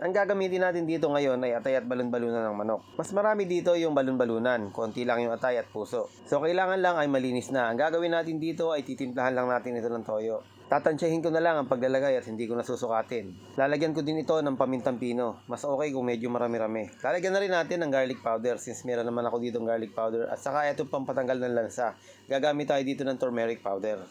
Ang gagamitin natin dito ngayon ay atay at balon-balunan ng manok. Mas marami dito yung balon-balunan, konti lang yung atay at puso. So kailangan lang ay malinis na. Ang gagawin natin dito ay titimplahan lang natin ito ng toyo. Tatansyahin ko na lang ang paglalagay at hindi ko na susukatin. Lalagyan ko din ito ng pamintang pino. Mas okay kung medyo marami-rami. Lalagyan na rin natin ng garlic powder since meron naman ako dito ng garlic powder. At saka ito pampatanggal ng lansa. Gagamit tayo dito ng turmeric powder.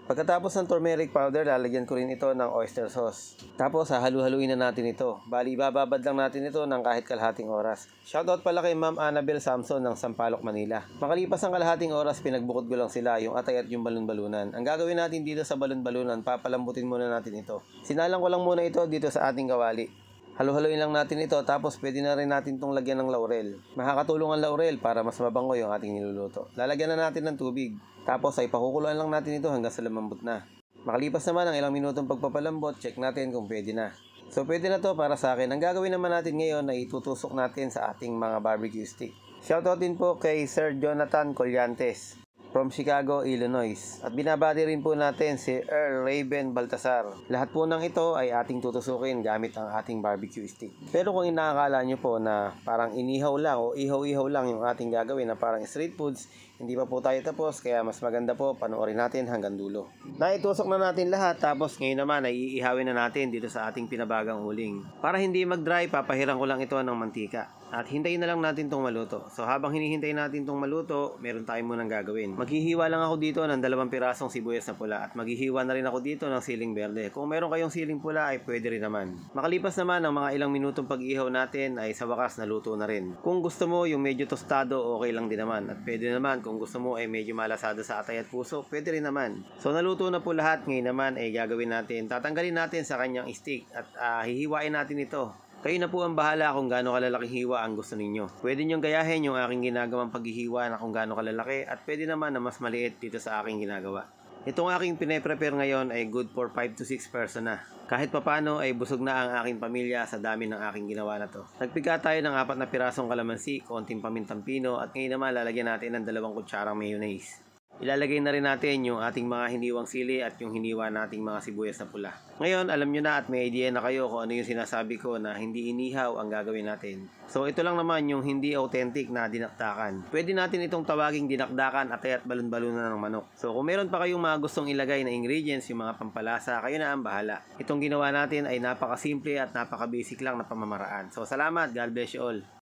Pagkatapos ng turmeric powder, lalagyan ko rin ito ng oyster sauce. Tapos hahalu-haluin na natin ito. Bali, bababad lang natin ito ng kahit kalahating oras. Shoutout pala kay Ma'am Annabel Samson ng Sampaloc, Manila. Makalipas ang kalahating oras, pinagbukod ko lang sila, yung atay at yung balon-balunan. Ang gagawin natin dito sa balon-balunan, papalambutin muna natin ito. Sinalang ko lang muna ito dito sa ating kawali. Halu-haluin lang natin ito, tapos pwede na rin natin itong lagyan ng laurel. Makakatulong ang laurel para mas mabango yung ating niluluto. Lalagyan na natin ng tubig. Tapos ay pakukuluan lang natin ito hanggang sa lumambot na. Makalipas naman ang ilang minutong pagpapalambot, check natin kung pwede na. So pwede na to para sa akin. Ang gagawin naman natin ngayon ay itutusok natin sa ating mga barbecue stick. Shoutout din po kay Sir Jonathan Collantes from Chicago, Illinois. At binabati rin po natin si Earl Raven Baltasar. Lahat po ng ito ay ating tutusukin gamit ang ating barbecue stick. Pero kung inaakala nyo po na parang inihaw lang o ihaw-ihaw lang yung ating gagawin na parang street foods, hindi pa po tayo tapos, kaya mas maganda po panoorin natin hanggang dulo. Naitusok na natin lahat, tapos ngayon naman ay iihawin na natin dito sa ating pinabagang uling. Para hindi mag-dry, papahiran ko lang ito ng mantika. At hintayin na lang natin itong maluto. So habang hinihintay natin itong maluto, meron tayong munang gagawin. Maghihiwa lang ako dito ng 2 pirasong sibuyas na pula. At maghihiwa na rin ako dito ng siling berde. Kung meron kayong siling pula ay pwede rin naman. Makalipas naman ang mga ilang minutong pag-ihaw natin ay sa wakas naluto na rin. Kung gusto mo yung medyo tostado, okay lang din naman. At pwede naman kung gusto mo ay medyo malasado sa atay at puso, pwede rin naman. So naluto na po lahat. Ngayon naman ay gagawin natin. Tatanggalin natin sa kanyang stick at hihiwain natin ito. Kayo na po ang bahala kung gaano kalalaking hiwa ang gusto ninyo. Pwede nyong gayahin yung aking ginagawang paghihiwa na kung gaano kalalaki at pwede naman na mas maliit dito sa aking ginagawa. Itong aking pine-prepare ngayon ay good for 5 to 6 person na. Kahit papano ay busog na ang aking pamilya sa dami ng aking ginawa na to. Nagpiga tayo ng 4 na pirasong kalamansi, konting pamintang pino at ngayon naman lalagyan natin ng 2 kutsarang mayonnaise. Ilalagay na rin natin yung ating mga hiniwang sili at yung hiniwa nating mga sibuyas na pula. Ngayon, alam nyo na at may idea na kayo kung ano yung sinasabi ko na hindi inihaw ang gagawin natin. So, ito lang naman yung hindi authentic na dinakdakan. Pwede natin itong tawaging dinakdakan, atay at balon-balunan ng manok. So, kung meron pa kayong mga gustong ilagay na ingredients, yung mga pampalasa, kayo na ang bahala. Itong ginawa natin ay napakasimple at napaka-basic lang na pamamaraan. So, salamat. God bless you all.